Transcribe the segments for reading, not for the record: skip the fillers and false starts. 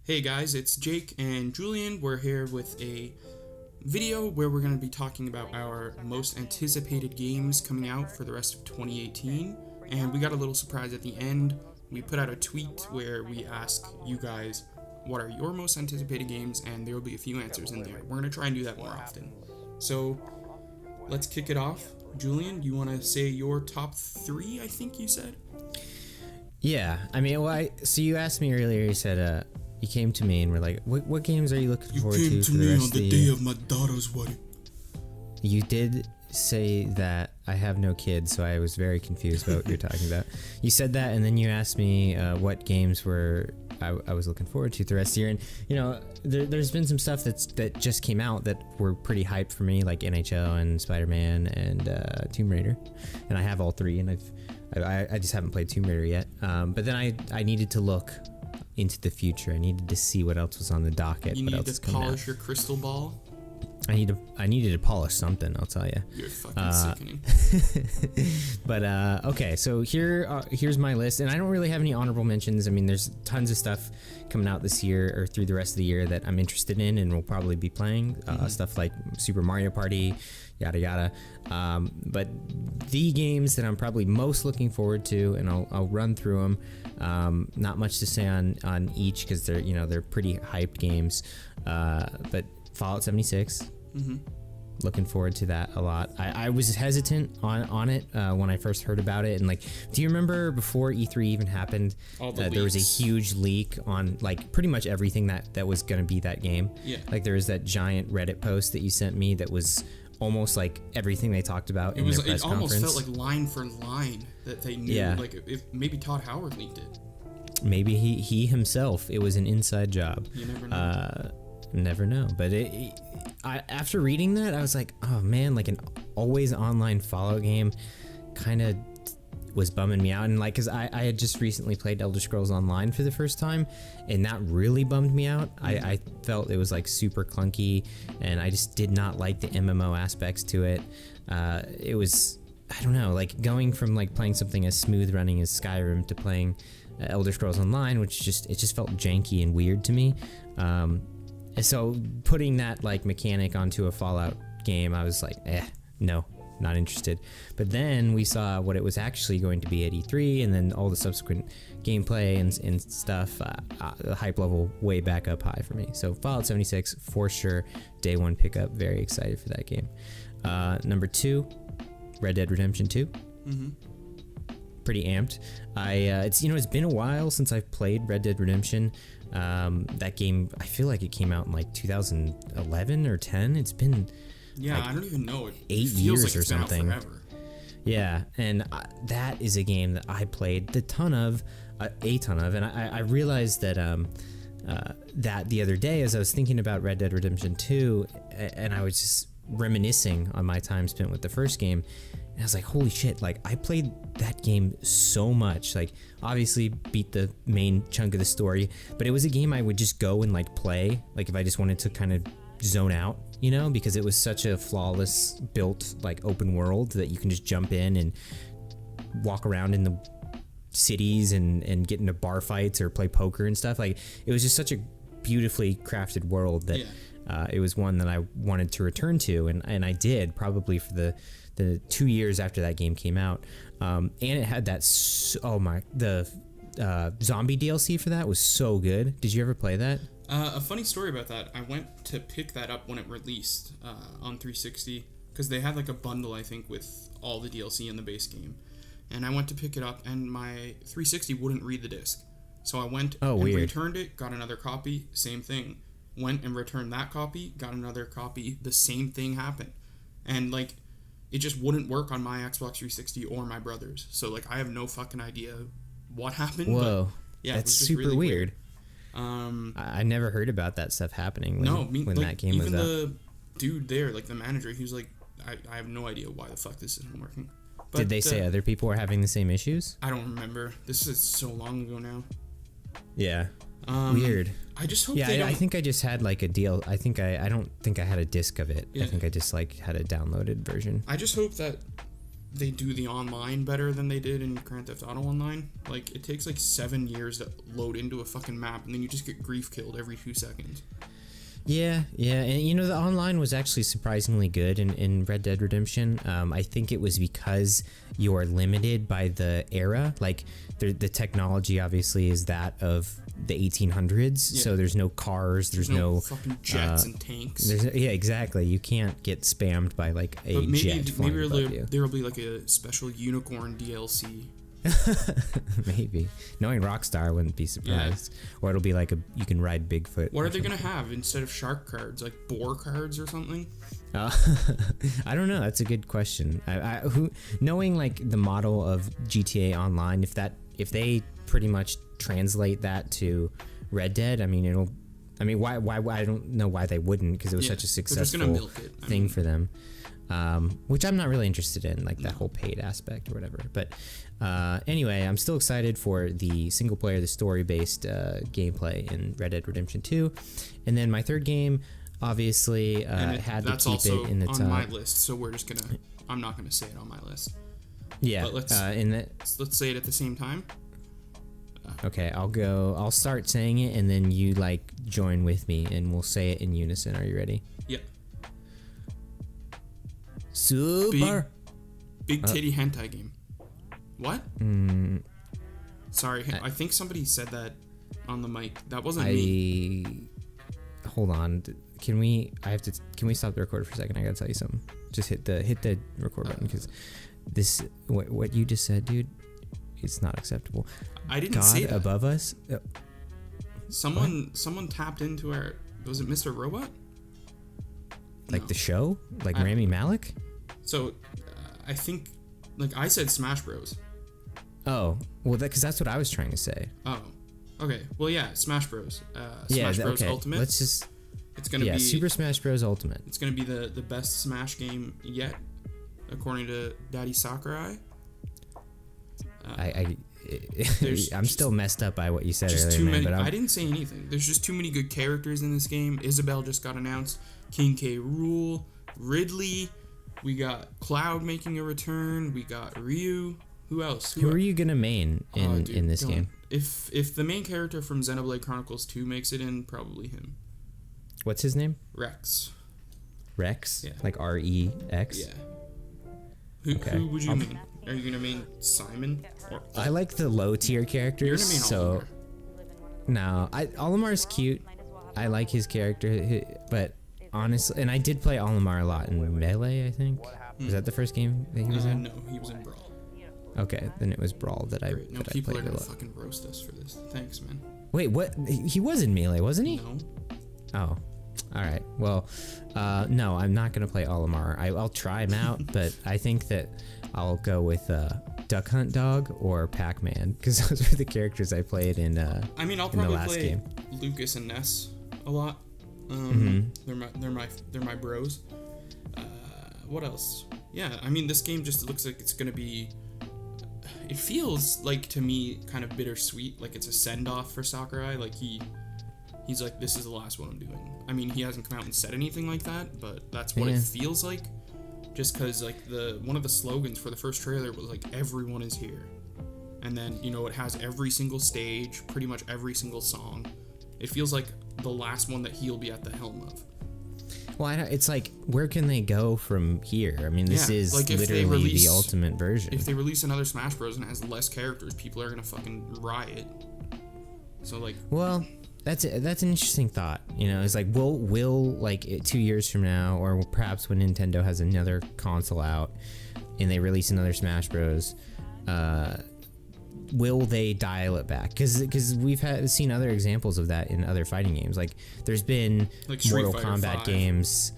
Hey guys, it's Jake and Julien. We're here with a video where we're going to be talking about our most anticipated games coming out for the rest of 2018. And we got a little surprise at the end. We put out a tweet where we ask you guys, what are your most anticipated games? And there will be a few answers in there. We're going to try and do that more often. So let's kick it off. Julien, you want to say your top three, I think you said? Yeah, I mean, so you asked me earlier, you said, you came to me and were like, what games are you looking forward to for the rest of the year? You came to me on the day of my daughter's wedding. You did say that I have no kids, so I was very confused about what you're talking about. You said that, and then you asked me what games I was looking forward to the rest of the year. And, you know, there's been some stuff that just came out that were pretty hyped for me, like NHL and Spider-Man and Tomb Raider. And I have all three, and I just haven't played Tomb Raider yet. But then I needed to look into the future. I needed to see what else was on the docket. You need to polish your crystal ball. I needed to polish something, I'll tell you. You're fucking sickening. But okay, so here's my list, and I don't really have any honorable mentions. I mean, there's tons of stuff coming out this year or through the rest of the year that I'm interested in and will probably be playing. Stuff like Super Mario Party, yada yada. But the games that I'm probably most looking forward to, and I'll run through them. Not much to say on each because they're pretty hyped games. But Fallout 76. Looking forward to that a lot. I was hesitant on it when I first heard about it, and do you remember before E3 even happened, there was a huge leak on pretty much everything that was going to be that game? Yeah. There was that giant Reddit post that you sent me that was almost like everything they talked about in their press conference. It almost felt like line for line that they knew. Yeah. If maybe Todd Howard leaked it. Maybe he himself. It was an inside job. You never know. Never know, but after reading that, I was like, oh man, an always online Fallout game kind of was bumming me out. And because I had just recently played Elder Scrolls Online for the first time, and that really bummed me out. I felt it was super clunky, and I just did not like the MMO aspects to it. It was, I don't know, going from playing something as smooth running as Skyrim to playing Elder Scrolls Online, which just felt janky and weird to me. So putting that mechanic onto a Fallout game, I was no, not interested. But then we saw what it was actually going to be at E3, and then all the subsequent gameplay and stuff, the hype level way back up high for me. So Fallout 76, for sure, day one pickup, very excited for that game. Number 2, Red Dead Redemption 2. Pretty amped. It's been a while since I've played Red Dead Redemption. That game, I feel like it came out in 2011 or 10. It's been I don't even know. 8 years or something. Yeah, and that is a game that I played a ton of, and I realized that that the other day as I was thinking about Red Dead Redemption 2, and I was just reminiscing on my time spent with the first game. And I was like, holy shit, I played that game so much. Obviously beat the main chunk of the story, but it was a game I would just go and play, if I just wanted to kind of zone out, because it was such a flawless built, open world that you can just jump in and walk around in the cities and get into bar fights or play poker and stuff. It was just such a beautifully crafted world that it was one that I wanted to return to, and I did, probably for the 2 years after that game came out. And it had that, the zombie DLC for that was so good. Did you ever play that? A funny story about that, I went to pick that up when it released on 360, because they had a bundle, I think, with all the DLC in the base game. And I went to pick it up, and my 360 wouldn't read the disc. So I went and returned it, got another copy, same thing. Went and returned that copy, got another copy, the same thing happened. And it just wouldn't work on my Xbox 360 or my brother's. So I have no fucking idea what happened. Whoa, but, yeah, that's super really weird. I never heard about that stuff happening when that game was out. Even the dude there, the manager, he was I have no idea why the fuck this isn't working. But, did they say other people were having the same issues? I don't remember. This is so long ago now. Yeah. Weird. I just hope I think I just had a deal. I don't think I had a disc of it. Yeah. I think I just had a downloaded version. I just hope that they do the online better than they did in Grand Theft Auto Online. Like, it takes like 7 years to load into a fucking map, and then you just get grief killed every 2 seconds. Yeah, and you know, the online was actually surprisingly good in Red Dead Redemption. I think it was because you are limited by the era. Like, the technology obviously is that of the 1800s, so there's no cars, there's no fucking jets and tanks. Yeah, exactly. You can't get spammed by like a jet flying above you. There'll be like a special unicorn DLC. Maybe. Knowing Rockstar, I wouldn't be surprised. Yeah. Or it'll be like you can ride Bigfoot. What are they gonna have instead of shark cards? Like boar cards or something? I don't know. That's a good question. Knowing like the model of GTA Online, if they pretty much translate that to Red Dead, I mean why I don't know why they wouldn't, because it was such a successful thing for them. Which I'm not really interested in, like that whole paid aspect or whatever. But anyway, I'm still excited for the single player, the story-based gameplay in Red Dead Redemption 2. And then my third game, obviously, had to keep it in the top. That's also on my list, so I'm not gonna say it on my list. Yeah, but let's say it at the same time. Okay, I'll start saying it, and then you like join with me, and we'll say it in unison. Are you ready? Yeah. Super big titty hentai game. What? Sorry, I think somebody said that on the mic. That wasn't me. Hold on. Can we stop the record for a second? I gotta tell you something. Just hit the record button, because this what you just said, dude. It's not acceptable. I didn't say that. Above us. Someone tapped into our. Was it Mr. Robot? Like no. The show? Like Rami Malek? So, I think, like I said, Smash Bros. Oh, well, because that's what I was trying to say. Oh, okay. Well, yeah, Smash Bros. Smash Bros. Okay. Ultimate. It's gonna be Super Smash Bros. Ultimate. It's gonna be the best Smash game yet, according to Daddy Sakurai. I'm still messed up by what you said just earlier, too man. many, but I didn't say anything. There's just too many good characters in this game. Isabelle just got announced. King K. Rool, Ridley. We got Cloud making a return. We got Ryu. Who else? Who are you gonna main in this game? If the main character from Xenoblade Chronicles 2 makes it in, probably him. What's his name? Rex. Rex? Yeah. Like R-E-X? Yeah. Who would you main? Are you gonna main Simon? I like the low tier characters. You're gonna main Olimar. No, Olimar's cute. I like his character, but honestly, and I did play Olimar a lot in Melee, I think. Was that the first game that he was in? No, he was in Brawl. Okay, then it was Brawl that Great. No, people played are gonna a lot. fucking roast us for this. Thanks, man. Wait, what? He was in Melee, wasn't he? No. Oh, all right. Well, no, I'm not gonna play Olimar. I'll try him out, but I think that I'll go with Duck Hunt Dog or Pac-Man, because those are the characters I played in. I mean, I'll probably play Lucas and Ness a lot. They're my bros. What else? Yeah, I mean, this game just looks like it's gonna be. It feels like to me kind of bittersweet, like it's a send off for Sakurai. Like he's like, this is the last one I'm doing. I mean, he hasn't come out and said anything like that, but that's what it feels like. Just because like one of the slogans for the first trailer was like, everyone is here, and then it has every single stage, pretty much every single song. It feels like the last one that he'll be at the helm of. Well, it's like, where can they go from here? I mean, this is like literally the ultimate version. If they release another Smash Bros. And it has less characters, people are gonna fucking riot. So like, well, that's an interesting thought. It's like, will like 2 years from now, or perhaps when Nintendo has another console out and they release another Smash Bros. Will they dial it back? Because we've seen other examples of that in other fighting games. Like there's been like Mortal Kombat games.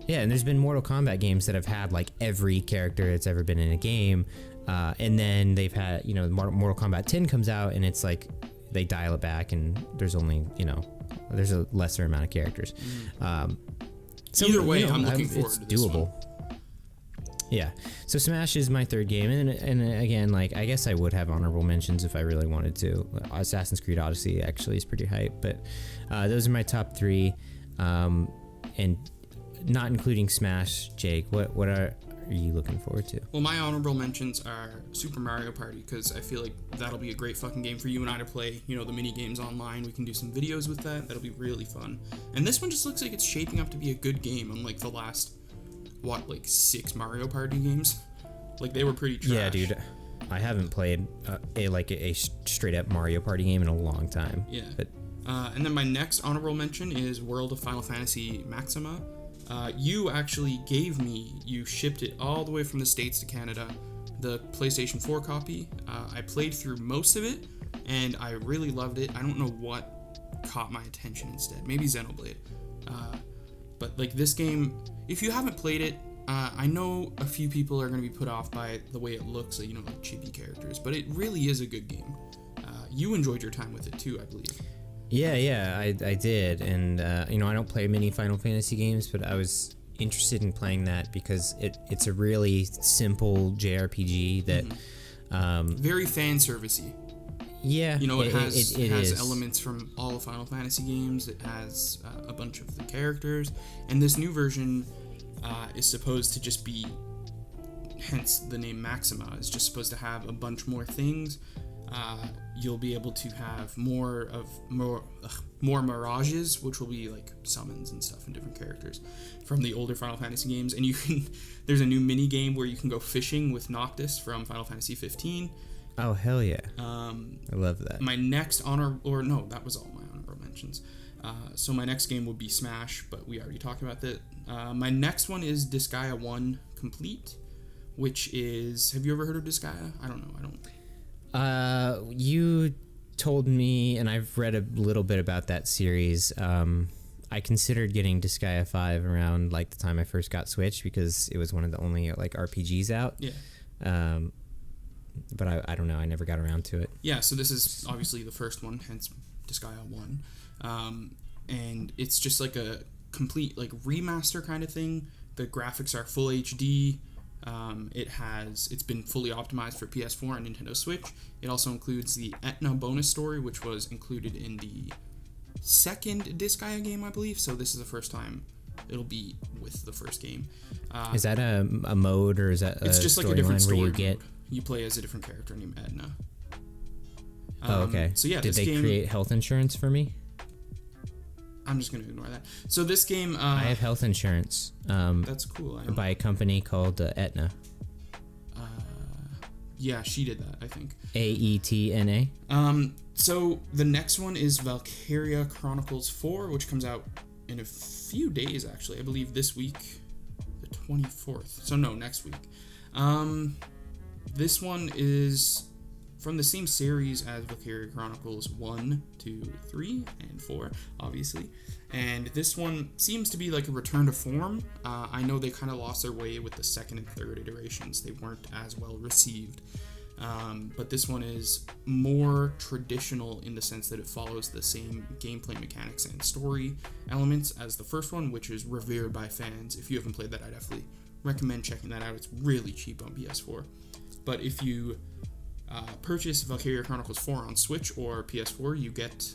Yeah, and there's been Mortal Kombat games that have had like every character that's ever been in a game. And then they've had, Mortal Kombat 10 comes out and it's like they dial it back and there's only, there's a lesser amount of characters. So either way, I'm looking forward to this doable. One. Yeah, so Smash is my third game, and again, like, I guess I would have honorable mentions if I really wanted to. Assassin's Creed Odyssey actually is pretty hype, but those are my top three, and not including Smash. Jake, what are are you looking forward to? Well, my honorable mentions are Super Mario Party, because I feel like that'll be a great fucking game for you and I to play, the mini games online. We can do some videos with that. That'll be really fun. And this one just looks like it's shaping up to be a good game, unlike the last, 6 Mario Party games? Like, they were pretty trash. Yeah, dude. I haven't played a straight up Mario Party game in a long time. Yeah. But and then my next honorable mention is World of Final Fantasy Maxima. You actually you shipped it all the way from the States to Canada, the PlayStation 4 copy. I played through most of it, and I really loved it. I don't know what caught my attention instead. Maybe Xenoblade. But this game, if you haven't played it, I know a few people are going to be put off by the way it looks, like chibi characters, but it really is a good game. You enjoyed your time with it too, I believe. Yeah, I did, and I don't play many Final Fantasy games, but I was interested in playing that because it's a really simple JRPG that very fan servicey. Yeah, it has is. elements from all the Final Fantasy games. It has a bunch of the characters, and this new version is supposed to just be, hence the name Maxima, is just supposed to have a bunch more things. You'll be able to have more mirages, which will be like summons and stuff and different characters from the older Final Fantasy games. And there's a new mini game where you can go fishing with Noctis from Final Fantasy 15. Oh, hell yeah. I love that. My next that was all my honorable mentions. So my next game would be Smash, but we already talked about that. My next one is Disgaea One Complete, which is, have you ever heard of Disgaea? I don't know. You told me, and I've read a little bit about that series. I considered getting Disgaea 5 around the time I first got Switch because it was one of the only RPGs out. Yeah. But I don't know. I never got around to it. Yeah. So this is obviously the first one, hence Disgaea 1. And it's just like a complete remaster kind of thing. The graphics are full HD. It's been fully optimized for PS4 and Nintendo Switch. It also includes the Etna bonus story, which was included in the second Disgaea game, I believe. So this is the first time it'll be with the first game. Is that a mode, or is that it's just like a different story where you get? You play as a different character named Etna. Oh, okay. So yeah, did they create health insurance for me? I'm just going to ignore that. So this game... I have health insurance. That's cool. By a company called Etna. Yeah, she did that, I think. AETNA. So the next one is Valkyria Chronicles 4, which comes out in a few days, actually. I believe this week, the 24th. So no, next week. This one is from the same series as Valkyria Chronicles 1, 2, 3, and 4, obviously. And this one seems to be like a return to form. I know they kind of lost their way with the second and third iterations. They weren't as well received. But this one is more traditional in the sense that it follows the same gameplay mechanics and story elements as the first one, which is revered by fans. If you haven't played that, I definitely recommend checking that out. It's really cheap on PS4. But if you purchase Valkyria Chronicles 4 on Switch or PS4, you get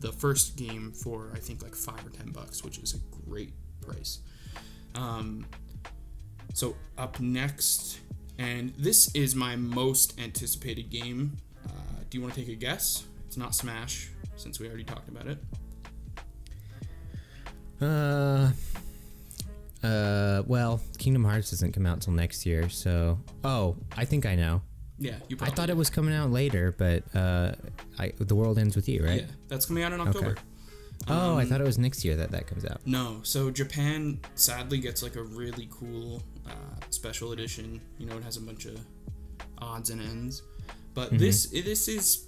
the first game for I think like $5 or $10, which is a great price. So up next, and this is my most anticipated game. Do you want to take a guess? It's not Smash, since we already talked about it. Well, Kingdom Hearts doesn't come out till next year, so... Oh, I think I know. Yeah, you probably... I thought it was coming out later, but The World Ends With You, right? Yeah, that's coming out in October. Okay. I thought it was next year that comes out. No, so Japan sadly gets like a really cool special edition. You know, it has a bunch of odds and ends. But this is...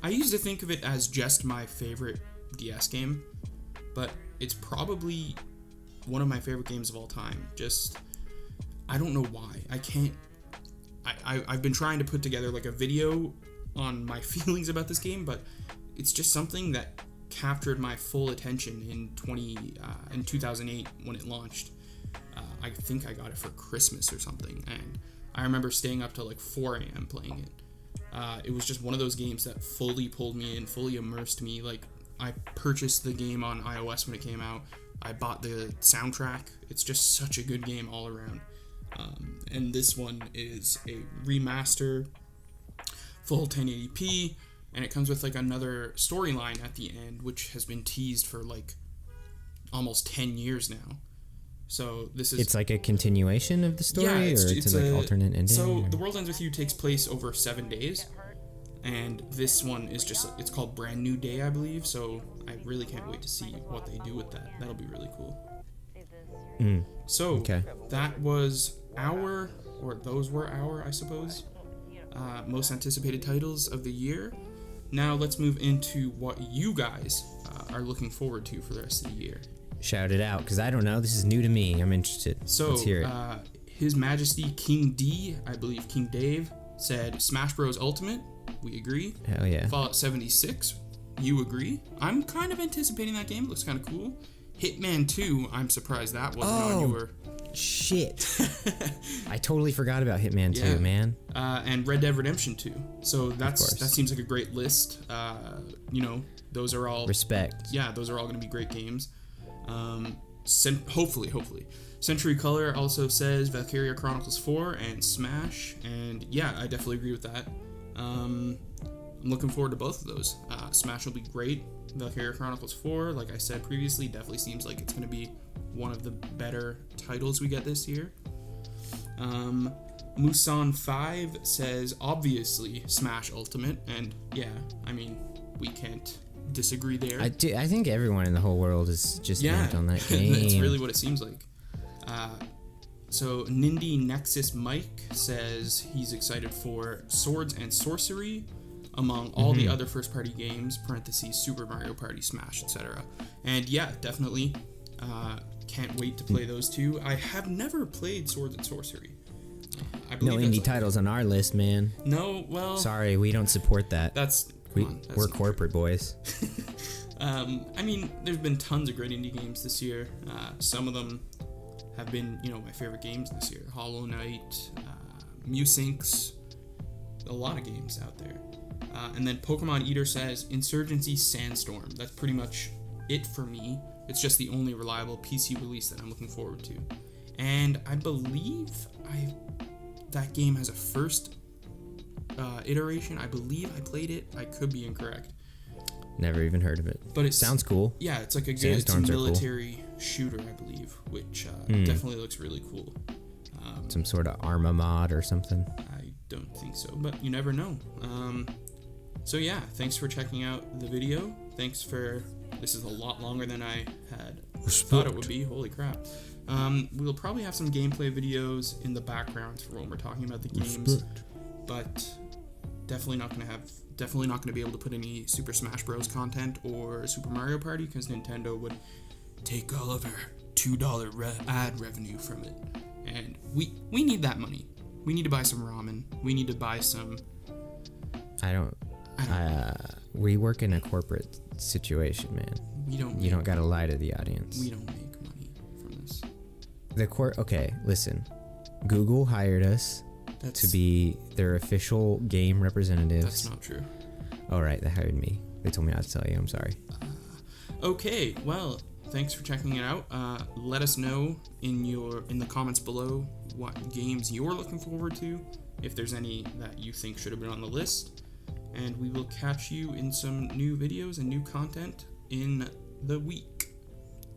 I used to think of it as just my favorite DS game, but it's probably one of my favorite games of all time. Just, I don't know why. I've been trying to put together like a video on my feelings about this game, but it's just something that captured my full attention in 2008 when it launched. I think I got it for Christmas or something, and I remember staying up till like 4 a.m. playing it. It was just one of those games that fully pulled me in, fully immersed me. Like, I purchased the game on iOS when it came out, I bought the soundtrack. It's just such a good game all around. And this one is a remaster, full 1080p, and it comes with like another storyline at the end, which has been teased for like almost 10 years now. So this is... It's like a continuation of the story, yeah, or it's an alternate ending? So or? The World Ends With You takes place over 7 days, and this one is just... It's called Brand New Day, I believe, so I really can't wait to see what they do with that. That'll be really cool. So, okay. That was those were our, I suppose, most anticipated titles of the year. Now let's move into what you guys are looking forward to for the rest of the year. Shout it out, because I don't know. This is new to me. I'm interested. So, let's hear it. His Majesty King D, I believe King Dave, said Smash Bros. Ultimate. We agree. Hell yeah. Fallout 76. You agree. I'm kind of anticipating that game. It looks kind of cool. Hitman 2. I'm surprised that wasn't on your... Shit. I totally forgot about Hitman 2, man. And Red Dead Redemption 2. So that seems like a great list. Those are all... Respect. Yeah, those are all going to be great games. Hopefully. Century Color also says Valkyria Chronicles 4 and Smash. And yeah, I definitely agree with that. I'm looking forward to both of those. Smash will be great. Valkyria Chronicles 4, like I said previously, definitely seems like it's going to be one of the better titles we get this year. Musan 5 says, obviously, Smash Ultimate. And yeah, I mean, we can't disagree there. I think everyone in the whole world is just bent on that game. That's really what it seems like. So Nindy Nexus Mike says he's excited for Swords and Sorcery among all the other first-party games, parentheses, Super Mario Party, Smash, etc. And yeah, definitely can't wait to play those two. I have never played Swords and Sorcery. I believe no indie titles on our list, man. No, well... Sorry, we don't support that. We're corporate boys. I mean, there's been tons of great indie games this year. Some of them have been, my favorite games this year. Hollow Knight, Musinks, a lot of games out there. And then Pokemon Eater says Insurgency Sandstorm. That's pretty much it for me. It's just the only reliable PC release that I'm looking forward to. And I believe that game has a first iteration. I believe I played it. I could be incorrect. Never even heard of it. But it sounds cool. Yeah, it's like it's a military shooter, I believe, which definitely looks really cool. Some sort of Arma mod or something. I don't think so, but you never know. So yeah, thanks for checking out the video. This is a lot longer than I had thought it would be. Holy crap. We'll probably have some gameplay videos in the background for when we're talking about the games. But definitely not going to be able to put any Super Smash Bros. Content or Super Mario Party because Nintendo would take all of our $2 ad revenue from it. And we need that money. We need to buy some ramen. We need to buy some... we work in a corporate situation, man. You don't gotta lie to the audience. We don't make money from this. Okay, listen. Google hired us to be their official game representatives. That's not true. All right, they hired me. They told me not to tell you. I'm sorry. Okay, well, thanks for checking it out. Let us know in the comments below what games you're looking forward to, if there's any that you think should have been on the list. And we will catch you in some new videos and new content in the week.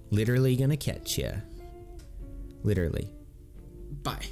Literally gonna catch ya. Literally. Bye.